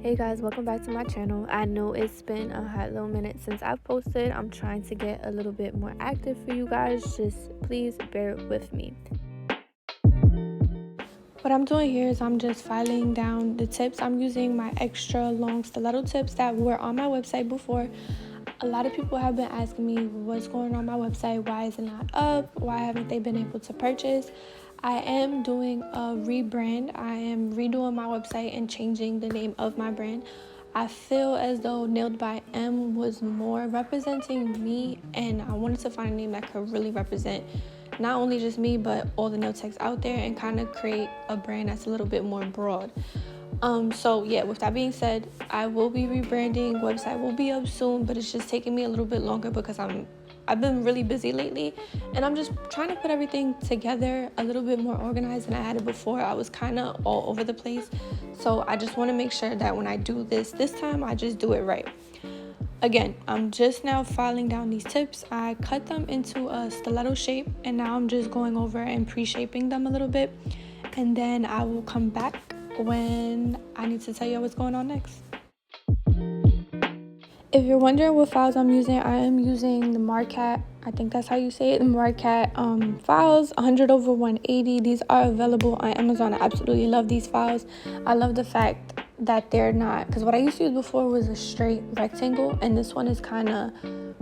Hey guys, welcome back to my channel. I know it's been a hot little minute since I've posted. I'm trying to get a little bit more active for you guys. Just please bear with me. What I'm doing here is I'm just filing down the tips. I'm using my extra long stiletto tips that were on my website before. A lot of people have been asking me what's going on my website, why is it not up, why haven't they been able to purchase. I am doing a rebrand. I am redoing my website and changing the name of my brand. I feel as though NAILDBYM was more representing me, and I wanted to find a name that could really represent not only just me but all the nail techs out there and kind of create a brand that's a little bit more broad. So yeah, with that being said, I will be rebranding. Website will be up soon, but it's just taking me a little bit longer because I've been really busy lately, and I'm just trying to put everything together a little bit more organized than I had it before. I was kind of all over the place, so I just want to make sure that when I do this time, I just do it right. Again, I'm just now filing down these tips. I cut them into a stiletto shape, and now I'm just going over and pre-shaping them a little bit, and then I will come back when I need to tell you what's going on next. If you're wondering what files I'm using, I am using the Marcat, I think that's how you say it, the Marcat files, 100/180. These are available on Amazon. I absolutely love these files. I love the fact that they're not, because what I used to use before was a straight rectangle, and this one is kind of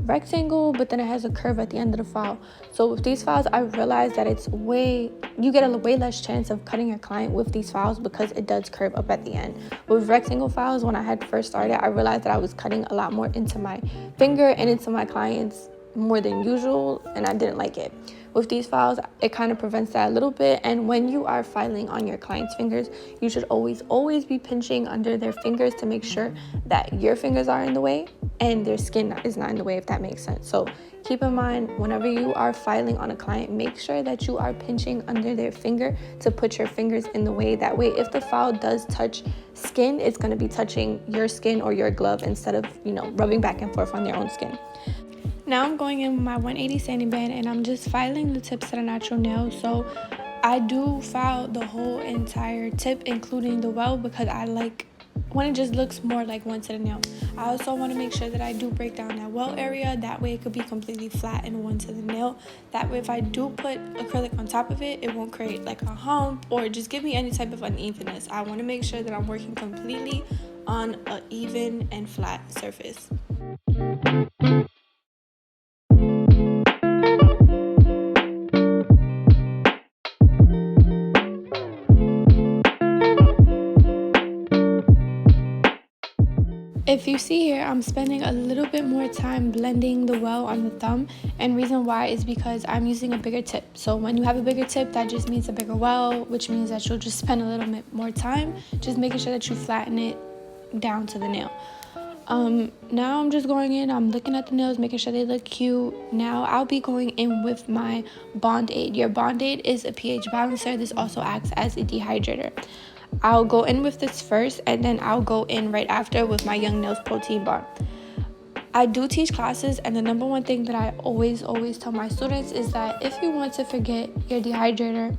rectangle, but then it has a curve at the end of the file. So with these files, I realized that you get a way less chance of cutting your client with these files because it does curve up at the end. With rectangle files, when I had first started, I realized that I was cutting a lot more into my finger and into my clients more than usual, and I didn't like it. With these files, it kind of prevents that a little bit, and when you are filing on your client's fingers, you should always be pinching under their fingers to make sure that your fingers are in the way and their skin is not in the way, if that makes sense. So keep in mind, whenever you are filing on a client, make sure that you are pinching under their finger to put your fingers in the way. That way, if the file does touch skin, it's going to be touching your skin or your glove instead of, rubbing back and forth on their own skin. Now I'm going in with my 180 sanding band, and I'm just filing the tips to the natural nail. So I do file the whole entire tip, including the well, because I like when it just looks more like one to the nail. I also want to make sure that I do break down that well area. That way it could be completely flat and one to the nail. That way if I do put acrylic on top of it, it won't create like a hump or just give me any type of unevenness. I want to make sure that I'm working completely on an even and flat surface. If you see here, I'm spending a little bit more time blending the well on the thumb, and reason why is because I'm using a bigger tip. So when you have a bigger tip, that just means a bigger well, which means that you'll just spend a little bit more time just making sure that you flatten it down to the nail. Now I'm just going in, I'm looking at the nails, making sure they look cute. Now I'll be going in with my Bond Aid. Your Bond Aid is a pH balancer. This also acts as a dehydrator. I'll go in with this first, and then I'll go in right after with my Young Nails Protein Bar. I do teach classes, and the number one thing that I always tell my students is that if you want to forget your dehydrator,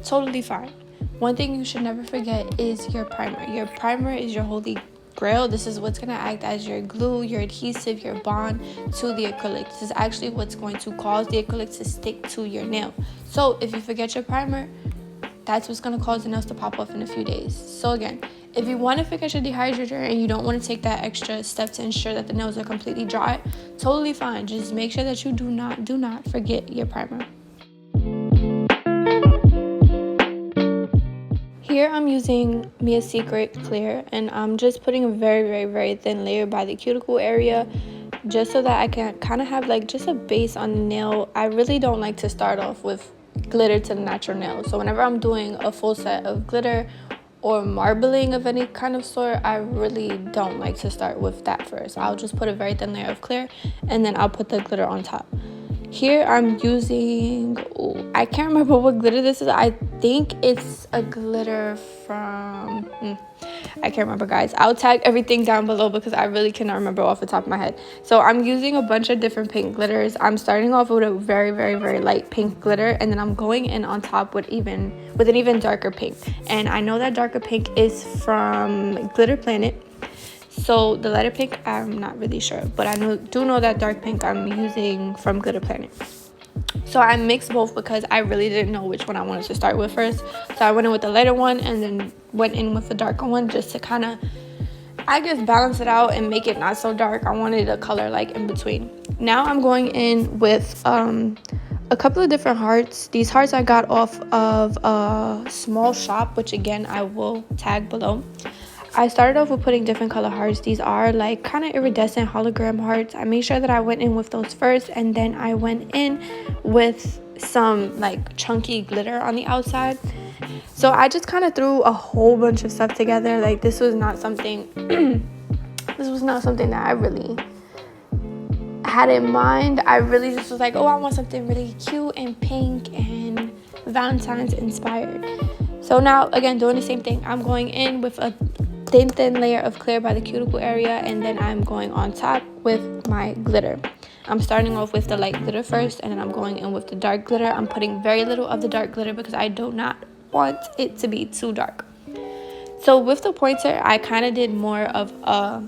totally fine. One thing you should never forget is your primer. Your primer is your holy grail. This is what's going to act as your glue, your adhesive, your bond to the acrylic. This is actually what's going to cause the acrylic to stick to your nail. So if you forget your primer, that's what's going to cause the nails to pop off in a few days. So again, if you want to forget your dehydrator and you don't want to take that extra step to ensure that the nails are completely dry, totally fine. Just make sure that you do not forget your primer. Here I'm using Mia's Secret Clear, and I'm just putting a very thin layer by the cuticle area, just so that I can kind of have like just a base on the nail. I really don't like to start off with glitter to the natural nail. So whenever I'm doing a full set of glitter or marbling of any kind of sort, I really don't like to start with that first. I'll just put a very thin layer of clear, and then I'll put the glitter on top. Here I'm using, I can't remember what glitter this is. I think it's a glitter from, I can't remember, guys. I'll tag everything down below because I really cannot remember off the top of my head. So I'm using a bunch of different pink glitters. I'm starting off with a very light pink glitter, and then I'm going in on top with an even darker pink. And I know that darker pink is from Glitter Planet. So the lighter pink, I'm not really sure, but I do know that dark pink I'm using from Glitter Planet. So I mixed both because I really didn't know which one I wanted to start with first. So I went in with the lighter one and then went in with the darker one just to kind of, I guess, balance it out and make it not so dark. I wanted a color like in between. Now I'm going in with a couple of different hearts. These hearts I got off of a small shop, which again I will tag below. I started off with putting different color hearts. These are like kind of iridescent hologram hearts. I made sure that I went in with those first, and then I went in with some like chunky glitter on the outside. So I just kind of threw a whole bunch of stuff together. Like this was not something this was not something that I really had in mind. I really just was like, oh, I want something really cute and pink and Valentine's inspired. So now again, doing the same thing. I'm going in with a thin layer of clear by the cuticle area, and then I'm going on top with my glitter. I'm starting off with the light glitter first, and then I'm going in with the dark glitter. I'm putting very little of the dark glitter because I do not want it to be too dark. So with the pointer, I kind of did more of a,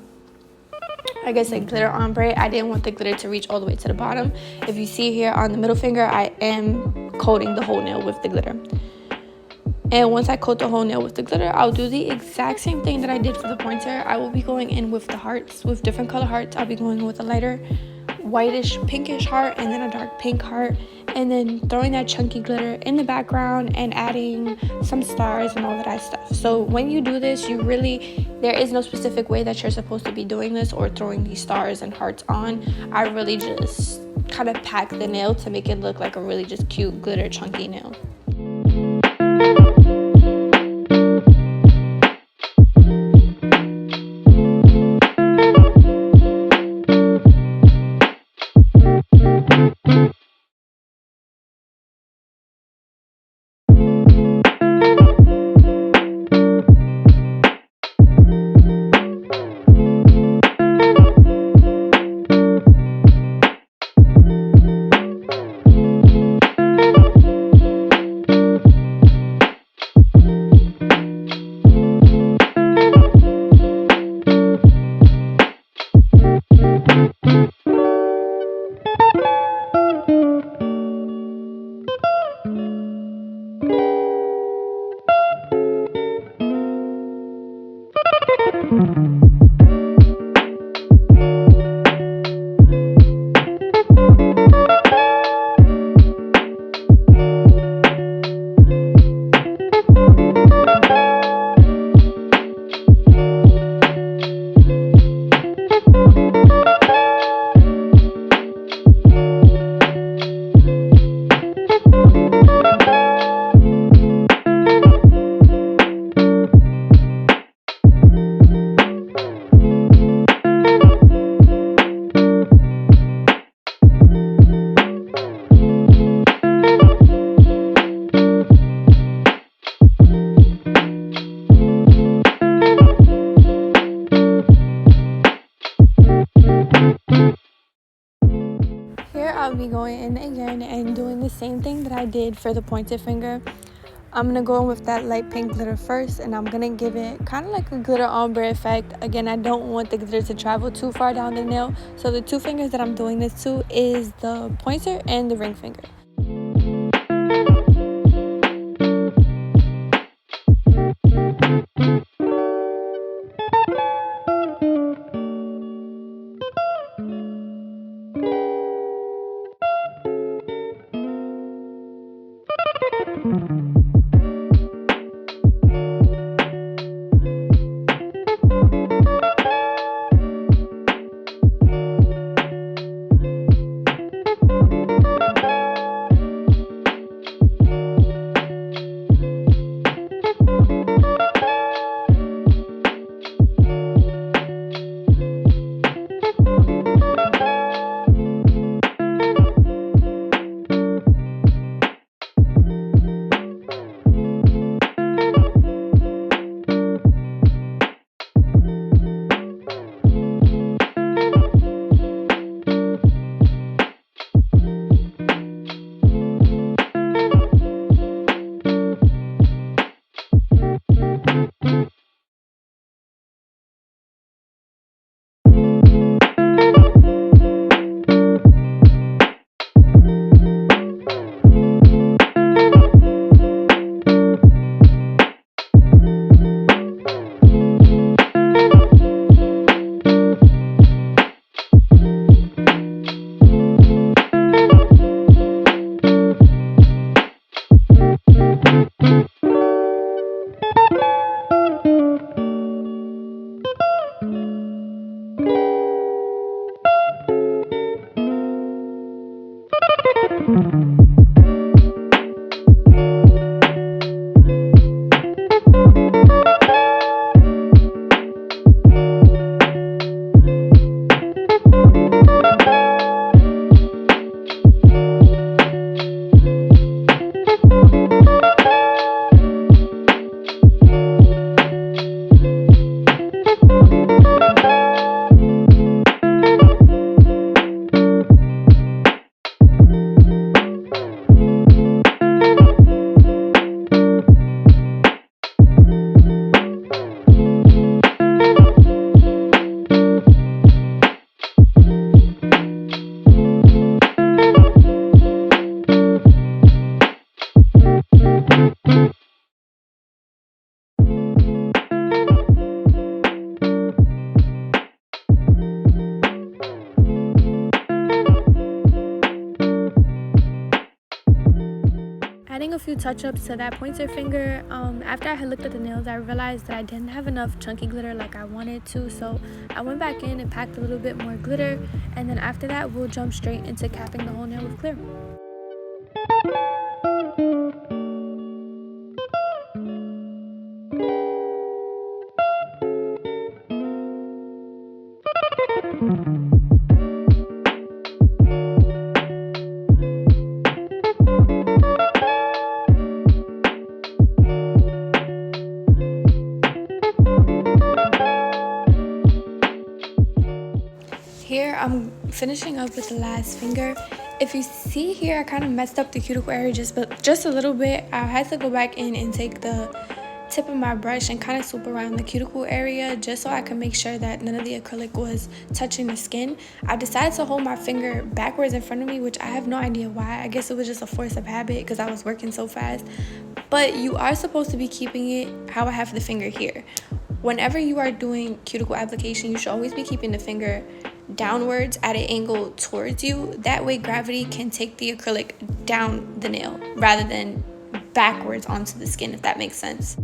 I guess, a glitter ombre. I didn't want the glitter to reach all the way to the bottom. If you see here on the middle finger, I am coating the whole nail with the glitter. And once I coat the whole nail with the glitter, I'll do the exact same thing that I did for the pointer. I will be going in with the hearts, with different color hearts. I'll be going in with a lighter whitish pinkish heart and then a dark pink heart, and then throwing that chunky glitter in the background and adding some stars and all that stuff. So when you do this, there is no specific way that you're supposed to be doing this or throwing these stars and hearts on. I really just kind of pack the nail to make it look like a really just cute glitter chunky nail. I'll be going in again and doing the same thing that I did for the pointed finger. I'm going to go in with that light pink glitter first, and I'm going to give it kind of like a glitter ombre effect. Again, I don't want the glitter to travel too far down the nail. So the two fingers that I'm doing this to is the pointer and the ring finger. few touch-ups to that pointer finger. After I had looked at the nails, I realized that I didn't have enough chunky glitter like I wanted to, so I went back in and packed a little bit more glitter, and then after that we'll jump straight into capping the whole nail with clear. Here I'm finishing up with the last finger. If you see here, I kind of messed up the cuticle area just a little bit. I had to go back in and take the tip of my brush and kind of swoop around the cuticle area just so I can make sure that none of the acrylic was touching the skin. I decided to hold my finger backwards in front of me, which I have no idea why. I guess it was just a force of habit because I was working so fast. But you are supposed to be keeping it how I have the finger here. Whenever you are doing cuticle application, you should always be keeping the finger downwards at an angle towards you. That way gravity can take the acrylic down the nail rather than backwards onto the skin, if that makes sense.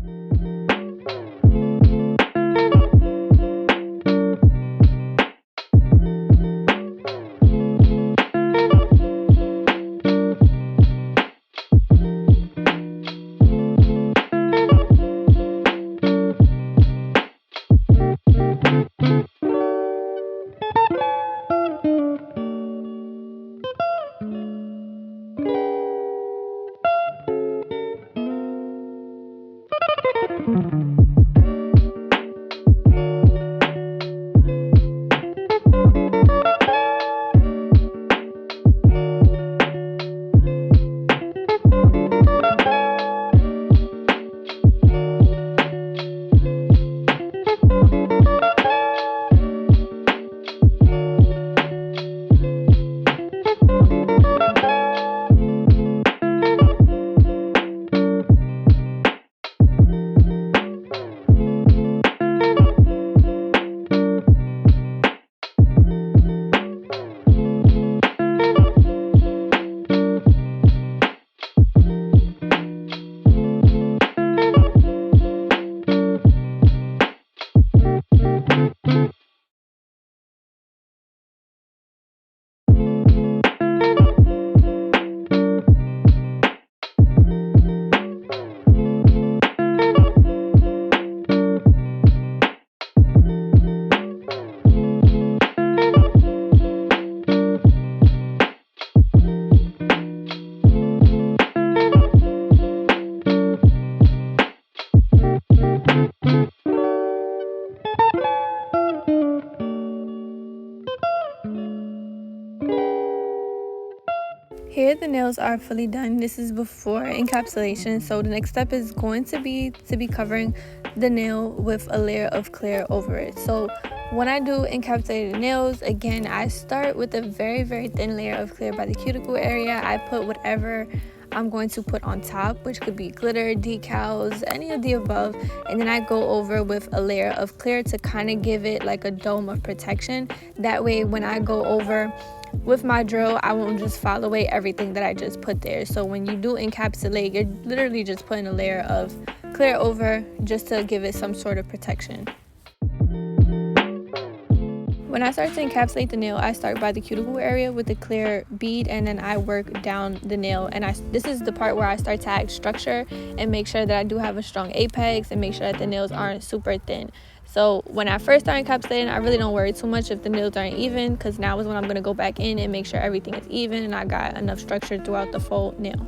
Here the nails are fully done. This is before encapsulation, so the next step is going to be covering the nail with a layer of clear over it. So when I do encapsulated nails, again, I start with a very, very thin layer of clear by the cuticle area. I put whatever I'm going to put on top, which could be glitter, decals, any of the above, and then I go over with a layer of clear to kind of give it like a dome of protection. That way when I go over with my drill, I won't just file away everything that I just put there. So when you do encapsulate, you're literally just putting a layer of clear over just to give it some sort of protection. When I start to encapsulate the nail, I start by the cuticle area with the clear bead, and then I work down the nail. And this is the part where I start to add structure and make sure that I do have a strong apex and make sure that the nails aren't super thin. So when I first start encapsulating, I really don't worry too much if the nails aren't even, because now is when I'm going to go back in and make sure everything is even and I got enough structure throughout the full nail.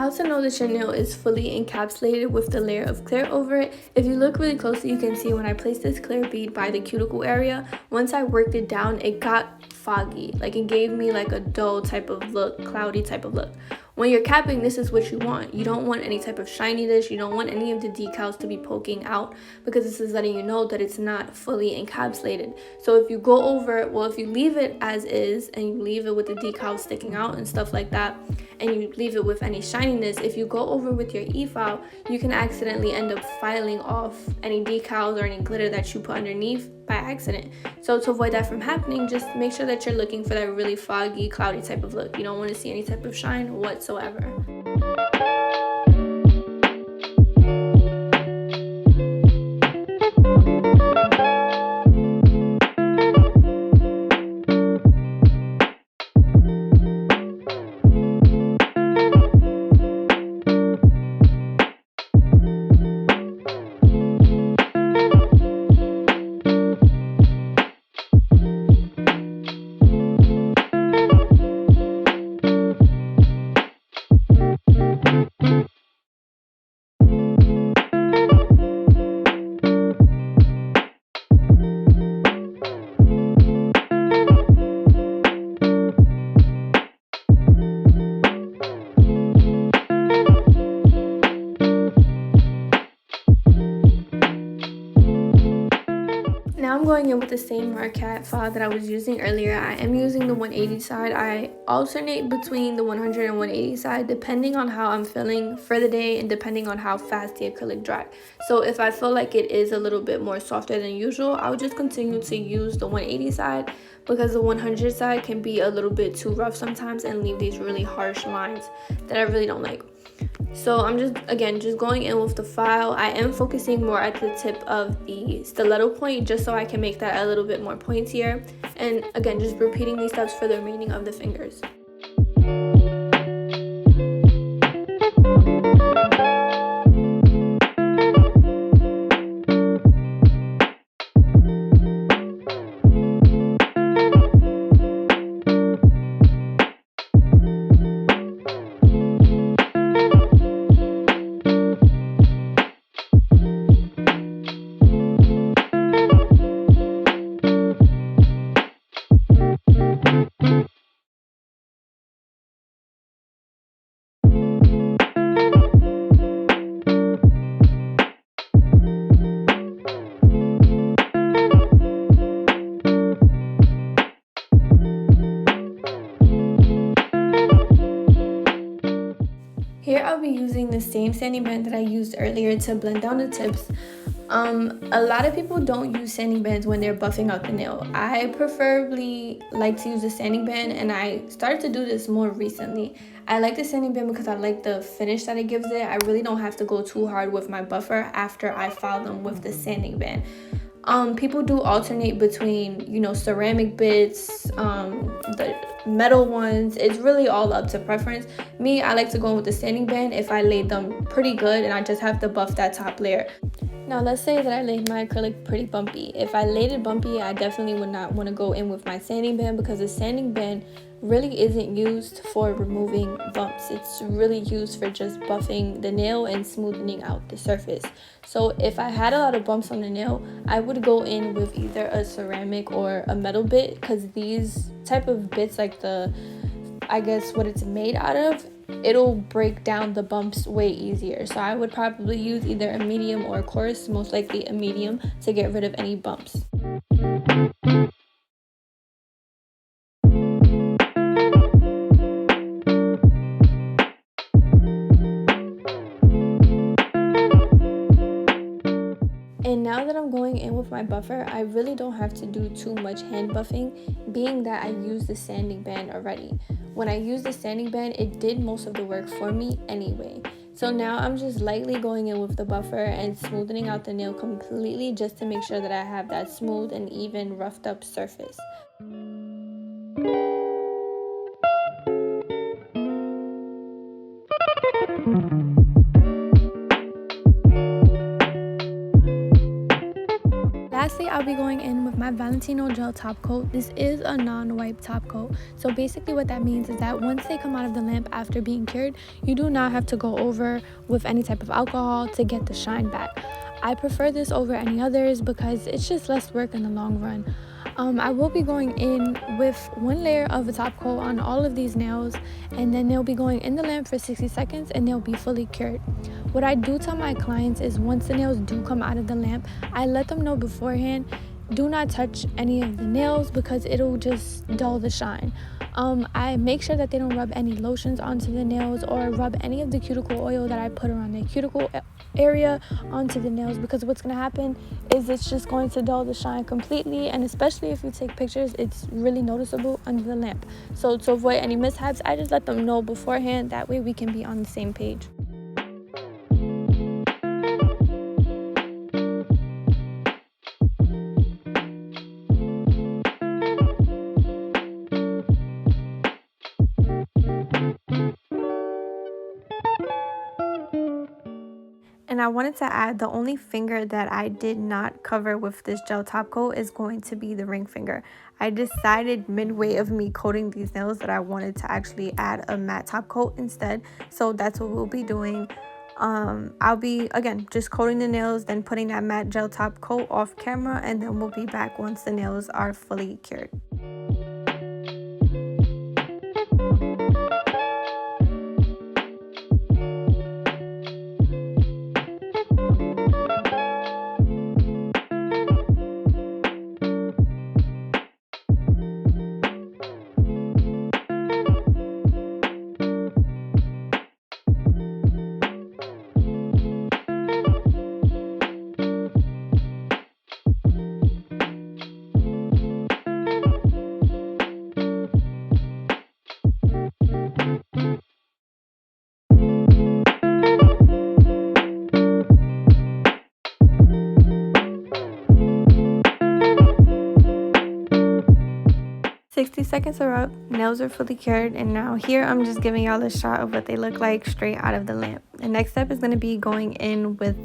How to know that your nail is fully encapsulated with the layer of clear over it. If you look really closely, you can see when I placed this clear bead by the cuticle area, once I worked it down, it got foggy. Like, it gave me like a dull type of look, cloudy type of look. When you're capping, this is what you want. You don't want any type of shininess. You don't want any of the decals to be poking out, because this is letting you know that it's not fully encapsulated. So if you go over, well, if you leave it as is and you leave it with the decals sticking out and stuff like that, and you leave it with any shininess, if you go over with your e-file, you can accidentally end up filing off any decals or any glitter that you put underneath by accident. So to avoid that from happening, just make sure that you're looking for that really foggy, cloudy type of look. You don't want to see any type of shine whatsoever. Now I'm going in with the same Marquette file that I was using earlier. I am using the 180 side. I alternate between the 100 and 180 side depending on how I'm feeling for the day and depending on how fast the acrylic dry. So if I feel like it is a little bit more softer than usual, I'll just continue to use the 180 side, because the 100 side can be a little bit too rough sometimes and leave these really harsh lines that I really don't like. So I'm just going in with the file. I am focusing more at the tip of the stiletto point just so I can make that a little bit more pointier. And again, just repeating these steps for the remaining of the fingers. Here I'll be using the same sanding band that I used earlier to blend down the tips. A lot of people don't use sanding bands when they're buffing out the nail. I preferably like to use a sanding band, and I started to do this more recently. I like the sanding band because I like the finish that it gives it. I really don't have to go too hard with my buffer after I file them with the sanding band. People do alternate between, ceramic bits, the metal ones. It's really all up to preference. Me, I like to go with the sanding band if I laid them pretty good and I just have to buff that top layer. Now let's say that I laid my acrylic pretty bumpy. If I laid it bumpy, I definitely would not want to go in with my sanding band, because the sanding band really isn't used for removing bumps. It's really used for just buffing the nail and smoothing out the surface. So if I had a lot of bumps on the nail, I would go in with either a ceramic or a metal bit, because these type of bits, like what it's made out of, it'll break down the bumps way easier. So I would probably use either a medium or a coarse, most likely a medium, to get rid of any bumps. And now that I'm going in with my buffer, I really don't have to do too much hand buffing, being that I use the sanding band already. When I used the sanding band, it did most of the work for me anyway. So now I'm just lightly going in with the buffer and smoothing out the nail completely, just to make sure that I have that smooth and even roughed up surface. Lastly, I'll be going in with my my Valentine gel top coat. This is a non-wipe top coat. So basically what that means is that once they come out of the lamp after being cured, you do not have to go over with any type of alcohol to get the shine back. I prefer this over any others because it's just less work in the long run. I will be going in with one layer of a top coat on all of these nails, and then they'll be going in the lamp for 60 seconds and they'll be fully cured. What I do tell my clients is once the nails do come out of the lamp, I let them know beforehand, do not touch any of the nails because it'll just dull the shine. I make sure that they don't rub any lotions onto the nails or rub any of the cuticle oil that I put around the cuticle area onto the nails, because what's going to happen is it's just going to dull the shine completely, and especially if you take pictures, it's really noticeable under the lamp. So to avoid any mishaps, I just let them know beforehand, that way we can be on the same page. And I wanted to add, the only finger that I did not cover with this gel top coat is going to be the ring finger. I decided midway of me coating these nails that I wanted to actually add a matte top coat instead. So that's what we'll be doing. I'll be, again, just coating the nails, then putting that matte gel top coat off camera, and then we'll be back once the nails are fully cured. 60 seconds are up, nails are fully cured, and now here I'm just giving y'all a shot of what they look like straight out of the lamp. The next step is going to be going in with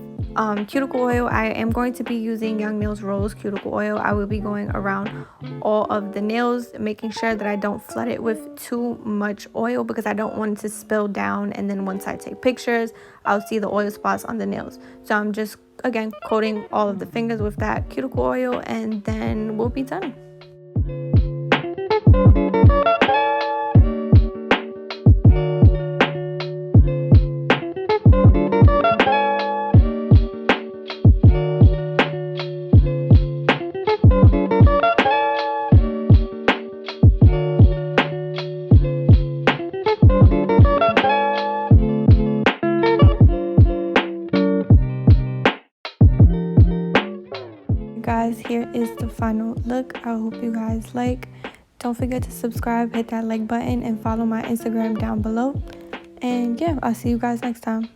cuticle oil. I am going to be using Young Nails Rose cuticle oil. I will be going around all of the nails, making sure that I don't flood it with too much oil because I don't want it to spill down, and then once I take pictures, I'll see the oil spots on the nails. So I'm just, again, coating all of the fingers with that cuticle oil, and then we'll be done. Guys, here is the final look. I hope you guys like. Don't forget to subscribe, hit that like button, and follow my Instagram down below. And yeah, I'll see you guys next time.